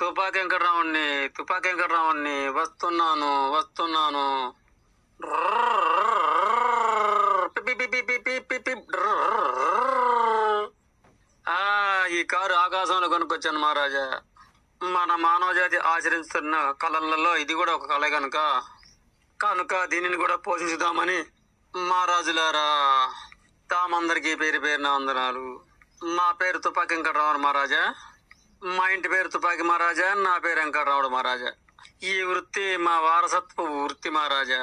తుపాకీ వెంకటరావుణ్ణి వస్తున్నాను. ఈ కారు ఆకాశంలో కొనుక్కొచ్చాను మహారాజా. మన మానవజాతి ఆచరిస్తున్న కళలలో ఇది కూడా ఒక కళ కనుక దీనిని కూడా పోషించుదామని మహారాజులారా తామందరికీ పేరు పేరున వందనాలు. నా పేరు తుపాకీ వెంకటరావు మహారాజా. మా ఇంటి పేరు తుపాకీ మహారాజా. నా పేరు వెంకటరావుడు మహారాజా. ఈ వృత్తి మా వారసత్వ వృత్తి మహారాజా.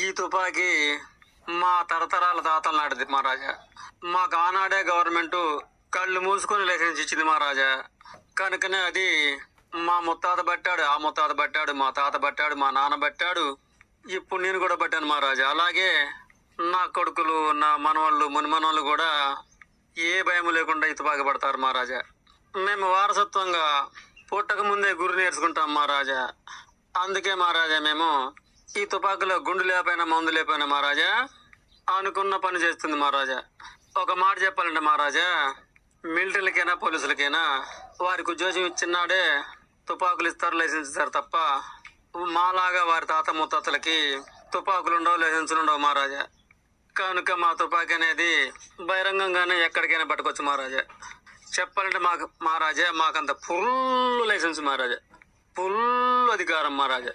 ఈ తుపాకీ మా తరతరాల తాతల నాటిది మహారాజా. మాకు ఆనాడే గవర్నమెంట్ కళ్ళు మూసుకొని లైసెన్స్ ఇచ్చింది మహారాజా. కనుకనే అది మా ముత్తాత పట్టాడు, ఆ ముత్తాత పట్టాడు, మా తాత పట్టాడు, మా నాన్న పట్టాడు, ఇప్పుడు నేను కూడా పట్టాను మహారాజా. అలాగే నా కొడుకులు, నా మనవాళ్ళు, మునిమనవాళ్ళు కూడా ఏ భయం లేకుండా ఈ తుపాకీ పడతారు మహారాజా. మేము వారసత్వంగా పుట్టక ముందే గురి నేర్చుకుంటాం మహారాజా. అందుకే మహారాజా మేము ఈ తుపాకీలో గుండు లేకపోయినా మందు లేకపోయినా మహారాజా అనుకున్న పని చేస్తుంది మహారాజా. ఒక మాట చెప్పాలంటే మహారాజా, మిలిటరీలకైనా పోలీసులకైనా వారికి ఉద్యోగం ఇచ్చినాడే తుపాకులు ఇస్తారు, లైసెన్స్ ఇస్తారు తప్ప మాలాగా వారి తాత ముత్తాతలకి తుపాకులు ఉండవు, లైసెన్సులు ఉండవు మహారాజా. కనుక మా తుపాకీ అనేది బహిరంగంగానే ఎక్కడికైనా పట్టుకోవచ్చు మహారాజా. చెప్పాలంటే మాకు మహారాజా మాకంత ఫుల్ లైసెన్స్ మహారాజా, ఫుల్ అధికారం మహారాజా.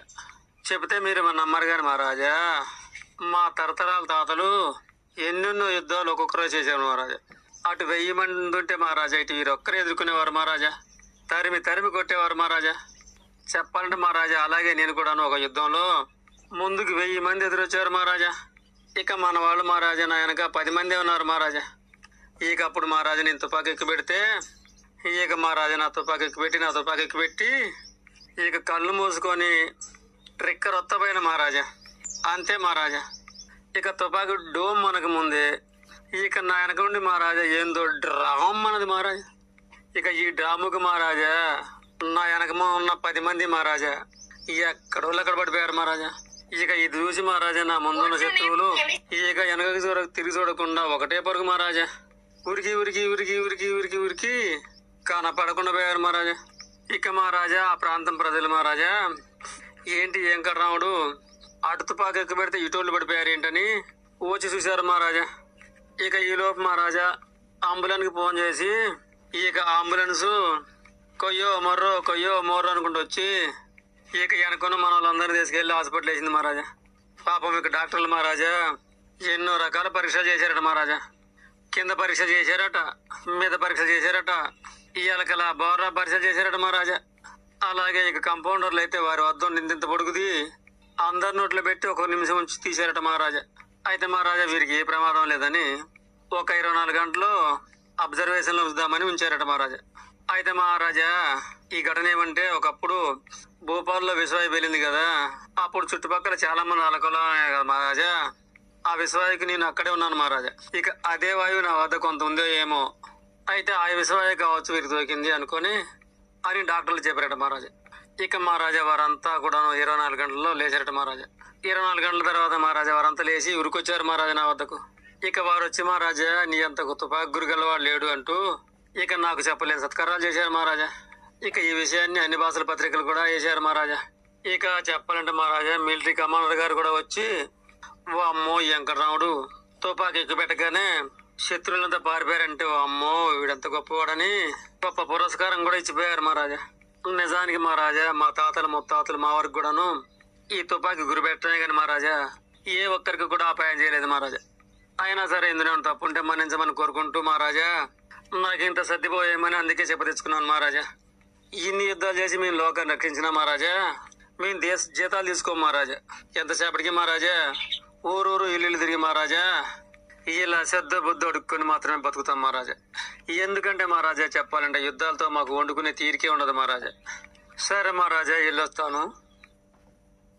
చెబితే మీరు నమ్మరు కానీ మహారాజా, మా తరతరాల తాతలు ఎన్నెన్నో యుద్ధాలు ఒక్కొక్కరు చేశారు మహారాజా. అటు 1000 మంది ఉంటే మహారాజా ఇటు వీరు ఒక్కరే ఎదుర్కొనేవారు మహారాజా. తరిమి కొట్టేవారు మహారాజా. చెప్పాలంటే మహారాజా అలాగే నేను కూడాను ఒక యుద్ధంలో ముందుకు 1000 మంది ఎదురొచ్చారు మహారాజా. ఇక మన వాళ్ళు మహారాజా నా వెనక 10 మంది ఉన్నారు మహారాజా. ఇక అప్పుడు మహారాజా నేను తుపాకీ ఎక్కువ పెడితే ఇక మహారాజా నా తుపాకీ ఎక్కువ పెట్టి ఇక కళ్ళు మూసుకొని ట్రిక్కర్ ఒత్తపోయిన మహారాజా. అంతే మహారాజా. ఇక తుపాకీ డోమ్ మనకు ముందే ఇక నా వెనక నుండి మహారాజా ఏందో డ్రామ్ అన్నది మహారాజా. ఇక ఈ డ్రాముకు మహారాజా నా వెనక ఉన్న 10 మంది మహారాజా ఎక్కడ పడిపోయారు మహారాజా. ఇక ఇది చూసి మహారాజా నా ముందున్న శత్రువులు ఇక వెనకకి తిరిగి చూడకుండా ఒకటే పరుగు మహారాజా. ఉరికి కనపడకుండా పోయారు మహారాజా. ఇక మహారాజా ఆ ప్రాంతం ప్రజలు మహారాజా ఏంటి వెంకటరాముడు అటు తుపాకీ ఎక్కువ పెడితే ఇటోళ్ళు పడిపోయారు ఏంటని వచ్చి చూశారు మహారాజా. ఇక ఈ లోపు మహారాజా అంబులెన్స్ కి ఫోన్ చేసి ఇక అంబులెన్స్ కొయ్యో మొర్రో అనుకుంటూ వచ్చి ఇక వెనకున్న మన వాళ్ళందరినీ తీసుకెళ్లి హాస్పిటల్ వేసింది మహారాజా. పాపం ఇక డాక్టర్లు మహారాజా ఎన్నో రకాల పరీక్షలు చేశారట మహారాజా. కింద పరీక్ష చేశారట, మీద పరీక్ష చేశారట, ఇయ్యాలకల బోర్రా పరీక్ష చేశారట మహారాజా. అలాగే ఇక కంపౌండర్లు అయితే వారి వద్ద ఇంత పొడుగుది అందరి నోట్లో పెట్టి 1 నిమిషం ఉంచి తీశారట మహారాజా. అయితే మహారాజా వీరికి ఏ ప్రమాదం లేదని ఒక 24 గంటలు అబ్జర్వేషన్ లో ఉంచుదామని ఉంచారట మహారాజా. అయితే మహారాజా ఈ ఘటన ఏమంటే ఒకప్పుడు భోపాల్లో విశ్వాయు వెళ్ళింది కదా, అప్పుడు చుట్టుపక్కల చాలా మంది అలకలో కదా మహారాజా. ఆ విశ్వాయుకి నేను అక్కడే ఉన్నాను మహారాజా. ఇక అదే వాయువు నా వద్ద కొంత ఉందో ఏమో, అయితే ఆ విశ్వాయు కావచ్చు వీరికి దొరికింది అనుకొని అని డాక్టర్లు చెప్పారట మహారాజా. ఇక మహారాజా వారంతా కూడా 24 గంటల్లో లేచారట మహారాజా. 24 గంటల తర్వాత మహారాజా వారంతా లేచి ఉరికొచ్చారు మహారాజా నా వద్దకు. ఇక వారు వచ్చి మహారాజా నీ అంత తుపాకీ గురిగలవాడు లేడు అంటూ ఇక నాకు చెప్పలేని సత్కారాలు చేశారు మహారాజా. ఇక ఈ విషయాన్ని అన్ని భాషల పత్రికలు కూడా వేశారు మహారాజా. ఇక చెప్పాలంటే మహారాజా మిలిటరీ కమాండర్ గారు కూడా వచ్చి ఓ అమ్మో వెంకటరాముడు తుపాకీ ఎక్కువ పెట్టగానే శత్రువులంతా పారిపోయారంటే ఓ అమ్మో వీడంత గొప్పవాడని గొప్ప పురస్కారం కూడా ఇచ్చిపోయారు మహారాజా. నిజానికి మహారాజా మా తాతలు ముత్తాతలు మా వరకు కూడాను ఈ తుపాకీ గురి పెట్టనే కానీ మహారాజా ఏ ఒక్కరికి కూడా అపాయం చేయలేదు మహారాజా. అయినా సరే ఇందులో తప్పుంటే మన్నించమని కోరుకుంటూ మహారాజా నాకు ఇంత సర్దిపోయేమని అందుకే చెప్పదెచ్చుకున్నాను మహారాజా. ఇన్ని యుద్ధాలు చేసి మేము లోకాన్ని రక్షించినా మహారాజా మేము జీతాలు తీసుకోము మహారాజా. ఎంతసేపటికి మహారాజా ఊరూరు ఇల్లు తిరిగి మహారాజా ఇలా శ్రద్ధ బుద్ధి అడుక్కొని మాత్రమే బతుకుతాం మహారాజా. ఎందుకంటే మహారాజా చెప్పాలంటే యుద్ధాలతో మాకు వండుకునే తీరికే ఉండదు మహారాజా. సరే మహారాజా వెళ్ళొస్తాను.